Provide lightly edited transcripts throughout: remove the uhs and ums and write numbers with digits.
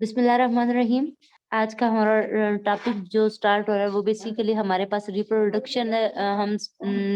बिस्मिल्लाहिर्रहमानिर्रहीम। आज का हमारा टॉपिक जो स्टार्ट हो रहा है वो बेसिकली हमारे पास रिप्रोडक्शन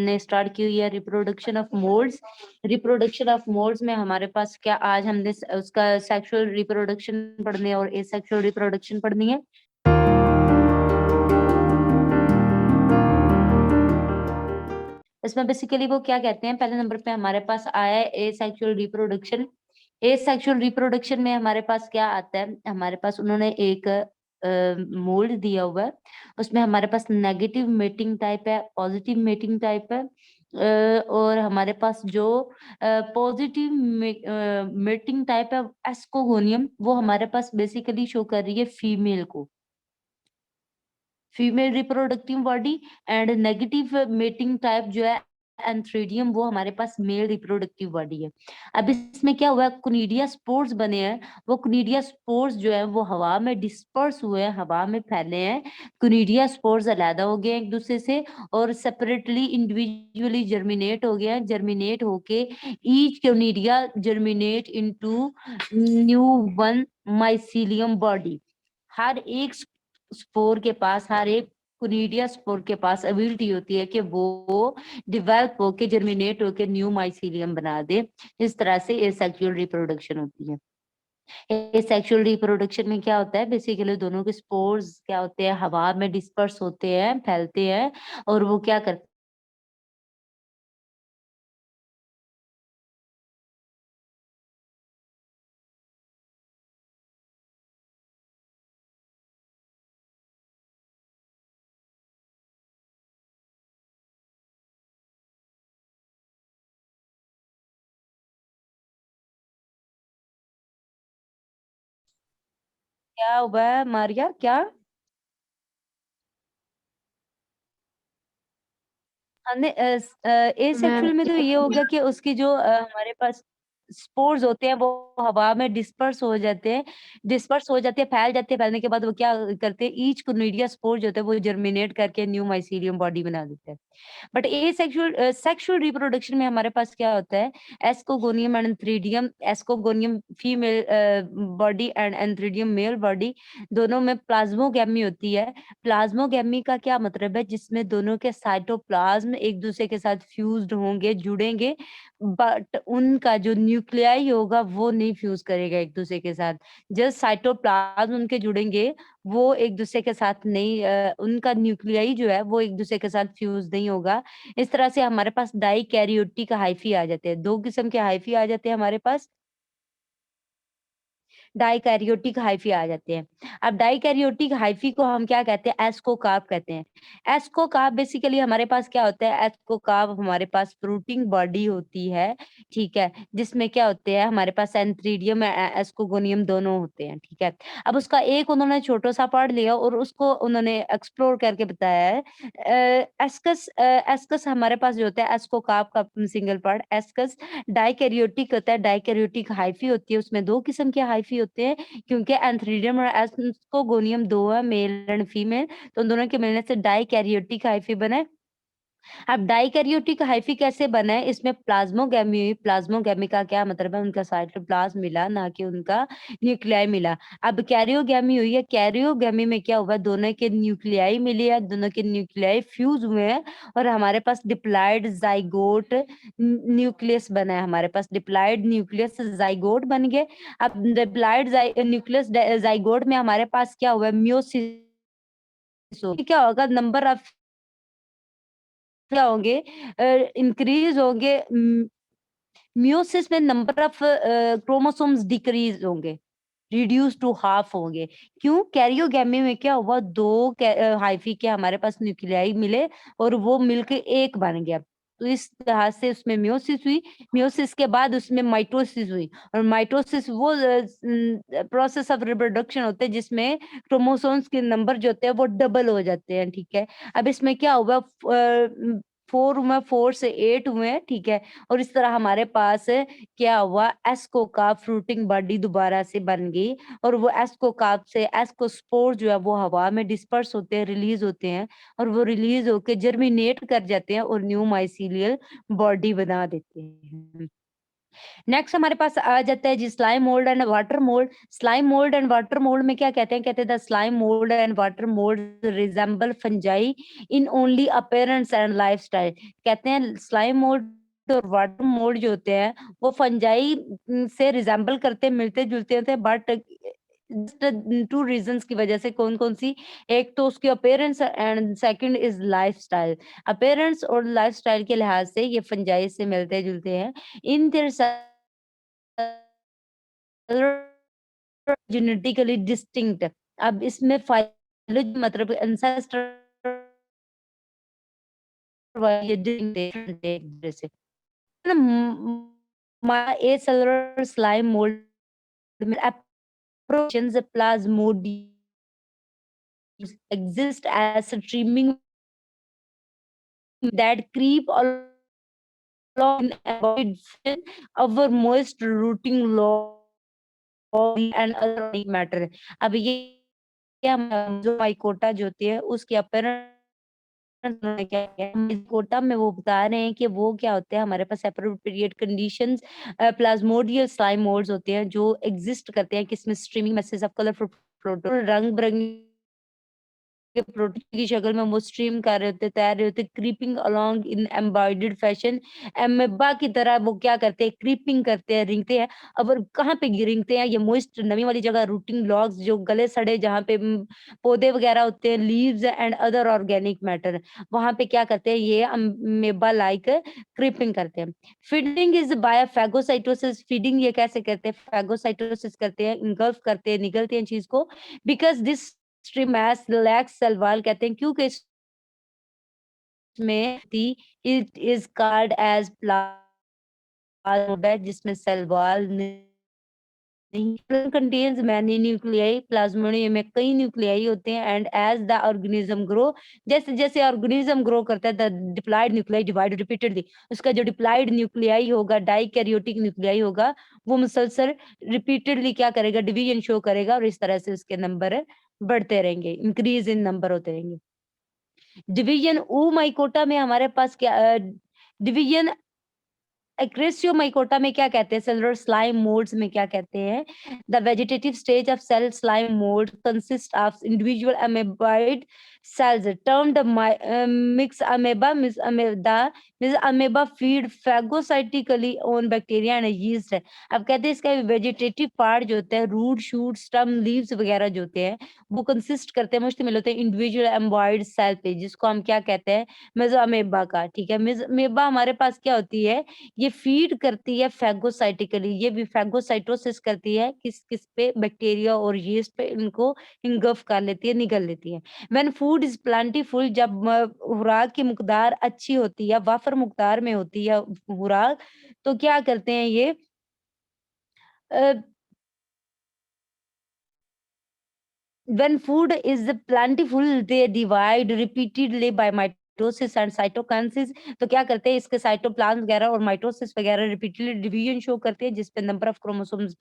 ने स्टार्ट की हुई है, reproduction of moulds. Reproduction of moulds में हमारे पास क्या आज हमने उसका सेक्सुअल रिप्रोडक्शन पढ़नी है और एसेक्सुअल रिप्रोडक्शन पढ़नी है। इसमें बेसिकली वो क्या कहते हैं, पहले नंबर पे हमारे पास आया है एसेक्सुअल रिप्रोडक्शन। एसेक्सुअल रिप्रोडक्शन में हमारे पास क्या आता है, हमारे पास उन्होंने एक मोल्ड दिया हुआ है। उसमें हमारे पास नेगेटिव मेटिंग टाइप है, पॉजिटिव मेटिंग टाइप है। और हमारे पास जो पॉजिटिव मेटिंग टाइप है एस्कोगोनियम, वो हमारे पास बेसिकली शो कर रही है फीमेल को, female reproductive body. And negative mating type जो है एंथ्रेडियम, वो हमारे पास मेल रिप्रोडक्टिव बॉडी है। अब इसमें क्या हुआ है, कुनिडिया स्पोर्स बने हैं। वो कुनिडिया स्पोर्स जो है वो हवा में डिस्पर्स हुए हैं, हवा में फैले हैं। कुनिडिया स्पोर्स अलग हो गए हैं एक दूसरे से और सेपरेटली इंडिविजुअली जर्मिनेट हो गए हैं। जर्मिनेट होके each conidia germinate into new one mycelium body. हर एक स्पोर के पास, हर एक कुनिडिया स्पोर के पास एबिलिटी होती है कि वो डिवेल्प होके जर्मिनेट होके न्यू माइसीलियम बना दे। इस तरह से एसेक्सुअल रिप्रोडक्शन होती है। एसेक्सुअल रिप्रोडक्शन में क्या होता है, बेसिकली दोनों के स्पोर्स क्या होते हैं, हवा में डिस्पर्स होते हैं, फैलते हैं और वो क्या करते क्या हुआ है मारिया, क्या हमने मैम एसेक्सुअल में तो ये हो गया कि उसकी जो हमारे पास स्पोर्स होते हैं वो हवा में डिस्पर्स हो जाते हैं, डिस्पर्स हो जाते हैं, फैल जाते हैं। फैलने के बाद वो क्या करते हैं, ईच कुनिडिया स्पोर जो होता है वो जर्मिनेट करके न्यू माइसीलियम बॉडी बना देते हैं। बट एसेक्सुअल सेक्सुअल रिप्रोडक्शन में हमारे पास क्या होता है, ascogonium and antheridium. Ascogonium female body and antheridium male body, दोनों में प्लाज्मोगैमी होती है। प्लाज्मोगैमी का क्या मतलब है, जिसमें दोनों के साइटोप्लाज्म एक दूसरे के साथ फ्यूज्ड होंगे, जुड़ेंगे, बट उनका जो न्यूक्लियाई होगा वो नहीं फ्यूज करेगा एक दूसरे के साथ। जस्ट साइटोप्लाज्म उनके जुड़ेंगे, वो एक दूसरे के साथ नहीं, उनका न्यूक्लियाई जो है वो एक दूसरे के साथ फ्यूज नहीं होगा। इस तरह से हमारे पास डाइकैरियोटिक हाइफी आ जाते हैं, 2 किस्म के हाइफी आ जाते हैं हमारे पास। डाइकैरियोटिक हाइफी आ जाते हैं। अब डाइकैरियोटिक हाइफी को हम क्या कहते हैं, एस्कोकार्प कहते हैं। एस्कोकार्प बेसिकली हमारे पास क्या होता है, एस्कोकार्प हमारे पास फ्रूटिंग बॉडी होती है, ठीक है? जिसमें क्या होते हैं, हमारे पास एंथ्रीडियम एस्कोगोनियम दोनों होते हैं, ठीक है? अब उसका एक उन्होंने छोटा-सा पार्ट लिया और उसको उन्होंने एक्सप्लोर करके बताया है। एस्कस हमारे पास जो होता है एस्कोकार्प का सिंगल पार्ट एस्कस। डाइकैरियोटिक होता है, डाइकैरियोटिक हाइफी होती है, उसमें 2 किस्म के हाइफी होते हैं क्योंकि एंथ्रीडियम और एस्कोगोनियम 2 है, मेल एंड फीमेल, तो उन दोनों के मिलने से डाइकैरियोटिक हाइफी बना है। अब डाइकैरियोटिक हाइफी कैसे बना है, इसमें प्लाज्मोगैमी हुई। प्लाज्मोगैमी का क्या मतलब है, उनका साइटोप्लाज्म मिला, ना कि उनका न्यूक्लियाई मिला। अब कैरियोगैमी हुई है, कैरियोगैमी में क्या हुआ, दोनों के न्यूक्लियाई मिली है, दोनों के न्यूक्लियाई फ्यूज हुए हैं और हमारे पास डिप्लॉइड ज़ाइगोट न्यूक्लियस बना है। हमारे पास डिप्लॉइड न्यूक्लियस ज़ाइगोट बन गए। अब डिप्लॉइड न्यूक्लियस ज़ाइगोट में हमारे पास क्या हुआ है, मियोसिस क्या होगा, नंबर ऑफ क्या होंगे, इंक्रीज होंगे। मियोसिस में नंबर ऑफ क्रोमोसोम्स डिक्रीज होंगे, रिड्यूस टू हाफ होंगे। क्यों, कैरियोगैमी में क्या हुआ, दो हाइफी के हमारे पास न्यूक्लियाई मिले और वो मिलके एक बन गया। तो इस तरह से उसमें मियोसिस हुई। मियोसिस के बाद उसमें माइटोसिस हुई और माइटोसिस वो प्रोसेस ऑफ रिप्रोडक्शन होते हैं जिसमें क्रोमोसोम्स के नंबर जो होते हैं वो डबल हो जाते हैं, ठीक है? अब इसमें क्या हुआ, 4 हुए, 4 से 8 हुए, ठीक है? और इस तरह हमारे पास क्या हुआ, एस्कोकार्प फ्रूटिंग बॉडी दोबारा से बन गई और वो एस्कोकार्प से एस्कोस्पोर जो है वो हवा में डिस्पर्स होते हैं, रिलीज होते हैं और वो रिलीज होके जर्मिनेट कर जाते हैं और न्यू माइसीलियल बॉडी बना देते हैं। नेक्स्ट हमारे पास आ जाता है जी slime mould and water mould. Slime mould and water mould में क्या कहते हैं? कहते हैं the slime mould and water mould resemble fungi in only appearance and lifestyle. कहते हैं स्लाइम मोल्ड और वाटर मोल्ड जो होते हैं वो फंजाई से रिजेंबल करते मिलते जुलते होते हैं, बट जस्ट टू रीजंस की वजह से। कौन कौन सी? एक तो उसकी appearance and second is lifestyle. Appearance और लाइफस्टाइल के लिहाज से ये फंजाई से मिलते जुलते हैं। In their genetically distinct. अब इसमें फाइलों मतलब एंसेस्टर वाइज डिफरेंट है एक दूसरे से। ना ए सेलुलर स्लाइम मोल्ड में approaches plasmodiums exist as streaming that creep along and avoid our moist rooting log and other organic matter। अब ये हम जो माइकोटा जो होती है उसके अपहरण उन्होंने क्या किया माइकोटा में वो बता रहे हैं कि वो क्या होते हैं हमारे पास एप्रोप्रिएट कंडीशंस प्लाज्मोडियल स्लाइम मोल्ड्स होते हैं जो एग्जिस्ट करते हैं किसमें streaming message of colourful proto रंग बिरंगी के प्रोटीन की शक्ल में वो स्ट्रीम कर रहे होते, तैर रहे होते, क्रीपिंग अलोंग इन एम्बॉयडर्ड फैशन। एमेबा की तरह वो क्या करते हैं, क्रीपिंग करते हैं, रेंगते हैं। अब वो कहाँ पे रेंगते हैं? ये मोइस्ट नमी वाली जगह, रूटिंग लॉग्स जो गले सड़े जहाँ पे पौधे वगैरह होते हैं, leaves and other organic matter, वहाँ पे क्या करते हैं ये अमेबा लाइक क्रीपिंग करते हैं। Feeding is by phagocytosis. Feeding ये कैसे करते हैं? फैगोसाइटोसिस करते हैं, इंगल्फ करते हैं, निगलते हैं चीज को। बिकॉज दिस स्ट्रीमैस रिलैक्स सलवार कहते हैं क्योंकि इसमें थी इट इज कार्ड एज प्लाज्मोडेट जिसमें सलवार नहीं कंटेन्स मैनी न्यूक्लियाई। प्लाज्मोडियम में कई न्यूक्लियाई होते हैं and as the organism grow, जैसे जैसे ऑर्गेनिज्म ग्रो करता है the diploid nuclei divide repeatedly. उसका जो डिप्लॉयड न्यूक्लियाई होगा, डाइकैरियोटिक न्यूक्लियाई होगा, वो मुसलसल रिपीटेडली क्या करेगा? डिवीजन शो करेगा और इस तरह से उसके नंबर बढ़ते रहेंगे, इंक्रीज इन नंबर होते रहेंगे। डिवीजन oomaicota में हमारे पास क्या डिवीजन एक्रेसियोमाइकोटा में क्या कहते हैं? सेलुलर स्लाइम मोल्ड्स में क्या कहते हैं? The vegetative stage of cell slime mould consist of individual amoeboid cells termed mixed amoeba Miss amoeba feed phagocytically on bacteria and yeast। अब कहते हैं इसका वेजिटेटिव पार्ट जो होता है, रूट शूट स्टम लीव्स वगैरह जो होते हैं वो कंसिस्ट करते हैं, मुश्तमिल होते हैं इंडिविजुअल एम्बॉइड सेल पे, जिसको हम क्या कहते हैं? मेसो अमेबा का। ठीक है, मेसो अमेबा हमारे पास क्या होती है? ये फीड करती है फैगोसाइटिकली, ये भी फैगोसाइटोसिस करती है किस किस पे? बैक्टीरिया और यीस्ट पे, इनको इंगल्फ कर लेती है, निगल लेती है। व्हेन फूड इज प्लेंटीफुल, जब खुराक की मुकदार अच्छी होती है, वाफर मुकदार में होती है खुराक, तो क्या करते हैं ये when food is plentiful they divide repeatedly by mitosis and cytokinesis। तो क्या करते हैं इसके साइटोप्लाज्म वगैरह और माइटोसिस वगैरह रिपीटेडली डिवीजन शो करते हैं जिसपे नंबर ऑफ क्रोमोसोम्स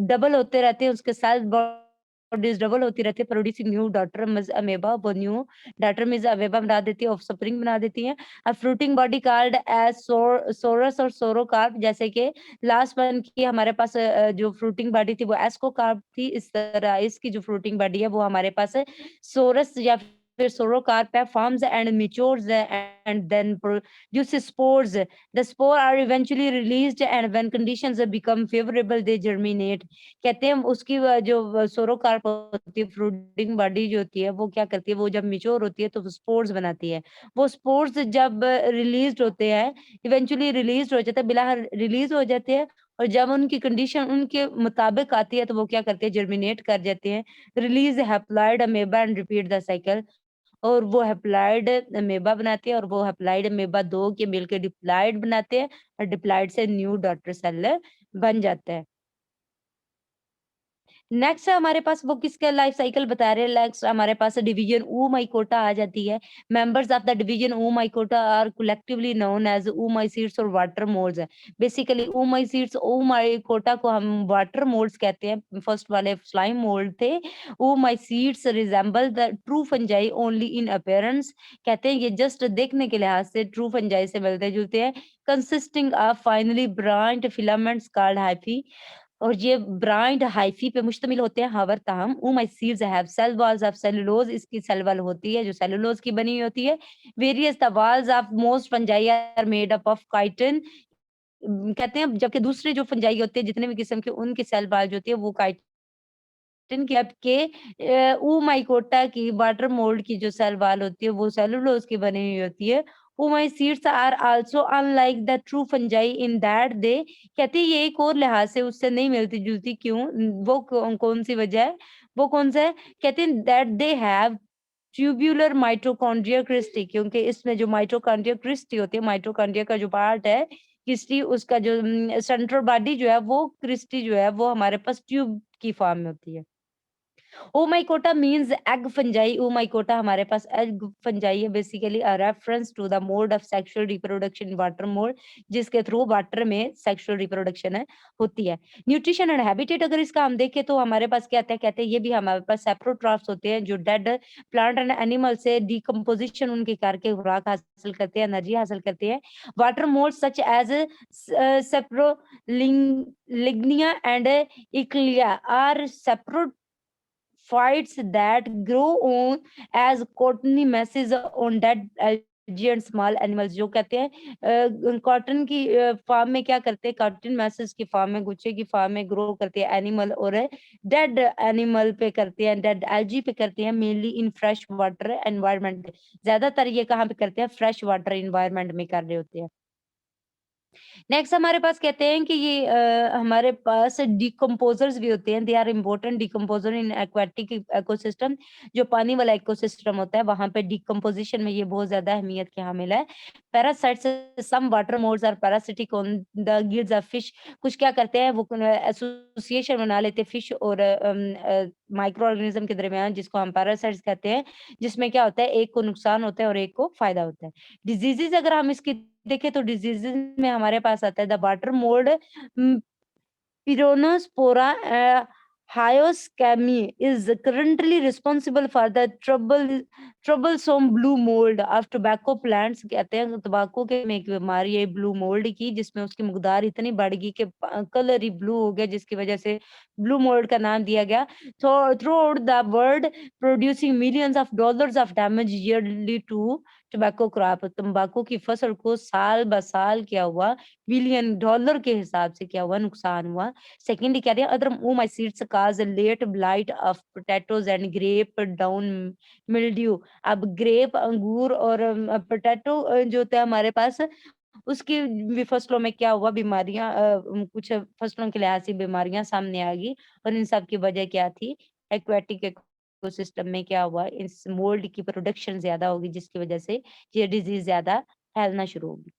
डबल होते रहते हैं, उसके सेल बॉडीज डबल होती रहती है, producing new daughter myxamoeba. वो न्यू डॉटर मिस अमेबा बना देती है, ऑफस्प्रिंग बना देती है। A fruiting body called as sorus और सोरोकार्प। जैसे कि लास्ट वन की हमारे पास जो फ्रूटिंग बॉडी थी वो एस्कोकार्प थी, इस तरह इसकी जो फ्रूटिंग बॉडी है वो हमारे पास है सोरस या फिर सोरोकार्प है। Forms and matures and then produce spores. The spore are eventually released and when conditions become favourable they germinate. कहते हैं उसकी जो सोरोकार्प होती है, फ्रूटिंग बॉडी जो होती है वो क्या करती है? वो जब मैच्योर होती है तो स्पोर्स बनाती है। वो स्पोर्स जब रिलीज्ड होते हैं, इवेंचुअली रिलीज़ हो जाता है, बिलाहर रिलीज़ हो जाते हैं और जब उनकी कंडीशन उनके मुताबिक आती है तो वो क्या करते हैं? जर्मिनेट कर जाते हैं। Release haploid amoeba and repeat the cycle. और वो हैप्लॉइड अमेबा बनाते हैं और वो हैप्लॉइड अमेबा 2 के मिलके डिप्लॉइड बनाते हैं और डिप्लॉइड से न्यू डॉटर सेल बन जाता है। नेक्स्ट हमारे पास वो किसका लाइफ साइकिल बता रहे हैं, नेक्स्ट हमारे पास डिवीजन ओमाइकोटा आ जाती है। Members of the division Oomycota are collectively known as oomycetes और वाटर मोल्ड्स है। बेसिकली ओमाइसीड्स ओमाइकोटा को हम वाटर मोल्ड्स कहते हैं, फर्स्ट वाले स्लाइम मोल्ड थे। Oomycetes resemble the true fungi only in appearance, कहते हैं ये जस्ट देखने के लिहाज से ट्रू फंजाई से मिलते जुलते हैं। Consisting of finally branch filaments called hyphae, और ये ब्राइंड हाइफी पे मुश्तमिल होते हैं। हावर ताहम oomycetes have cell walls of cellulose, इसकी सेल वॉल होती है जो सेलुलोज की बनी हुई होती है। Whereas the walls of most fungi are made up of chitin, कहते हैं जबकि दूसरे जो फंजाई होते हैं जितने भी किस्म के उनकी सेल वॉल जो होती है वो काइटिन की, जबकि ओमाइकोटा की वाटर मोल्ड की जो सेल वॉल होती है वो सेलुलोज की बनी हुई होती है। Oomycetes are also unlike the true fungi in that they, कहते हैं ये एक और लिहाज से उससे नहीं मिलती-जुलती, क्यों? वो कौन-सी वजह है? वो कौन-सा है? कहते हैं that they have tubular mitochondria cristae, क्योंकि इसमें जो माइटोकॉन्ड्रिया क्रिस्टी होती है, माइटोकॉन्ड्रिया का जो पार्ट है, क्रिस्टी उसका जो सेंट्रल बॉडी जो है वो क्रिस्टी जो है वो हमारे पास ट्यूब की फॉर्म में होती है। Oomycota means egg fungi, oomycota हमारे पास एग फंजाई है, basically a reference to the mode of sexual reproduction in water mode, जिसके थ्रू वाटर में सेक्सुअल रिप्रोडक्शन है होती है। न्यूट्रिशन एंड हैबिटेट अगर इसका हम देखें तो हमारे पास क्या आता है, कहते हैं ये भी हमारे पास सेप्रोट्रॉफ्स होते हैं जो डेड प्लांट एंड एनिमल से डिकम्पोजिशन उनके करके खुराक हासिल करते हैं, एनर्जी हासिल करते हैं। Water mould such as Saprolegnia and Achlya are saprophytes fights that grow on as cottony masses on dead algae and small animals, जो कहते हैं कॉटन की फार्म में क्या करते हैं, कॉटन मैसेज की फार्म में, गुच्छे की फार्म में ग्रो करते हैं एनिमल, और डेड एनिमल पे करते हैं, डेड एल्जी पे करते हैं, mainly in fresh water environment. ज्यादातर ये कहाँ पे करते हैं, फ्रेश वाटर एनवायरनमेंट में कर रहे होते हैं। नेक्स्ट हमारे पास कहते हैं कि ये हमारे पास डिकम्पोजर्स भी होते हैं, they are important decomposer in aquatic ecosystem, जो पानी वाला इकोसिस्टम होता है वहां पे डिकम्पोजिशन में ये बहुत ज्यादा अहमियत के हामिल है। Parasites, some water moulds are parasitic on the gills of fish, कुछ क्या करते हैं वो एसोसिएशन बना लेते हैं फिश और माइक्रो ऑर्गेनिज्म के दरमियान, जिसको हम पैरासाइट्स कहते हैं, जिसमें क्या होता है एक को नुकसान होता है और एक को फायदा होता है। डिजीजेज अगर हम इसकी देखें तो डिजीजेज में हमारे पास आता है the water mould, Peronospora hyoscyamu is currently responsible for the troublesome blue mold of tobacco plants, कहते हैं तंबाकू के में एक बीमारी है ब्लू मोल्ड की, जिसमें उसकी मकदार इतनी बढ़ गई कि कलर ही ब्लू हो गया, जिसकी वजह से ब्लू मोल्ड का नाम दिया गया। Throughout the world producing millions of dollars of damage yearly to tobacco crop, तंबाकू की फसल को साल ब साल क्या हुआ, बिलियन डॉलर के हिसाब से क्या हुआ, नुकसान हुआ। सेकेंडली कह रहे हैं other oocytes cause late blight of potatoes and grape downy mildew. अब ग्रेप अंगूर और पोटैटो जो होता है हमारे पास, उसकी भी फसलों में क्या हुआ, बीमारियां कुछ फसलों के लिहाज से बीमारियां सामने आ गई, और इन सब की वजह क्या थी, एक्वेटिक इकोसिस्टम में क्या हुआ, इस मोल्ड की प्रोडक्शन ज्यादा होगी जिसकी वजह से ये डिजीज ज्यादा फैलना शुरू होगी।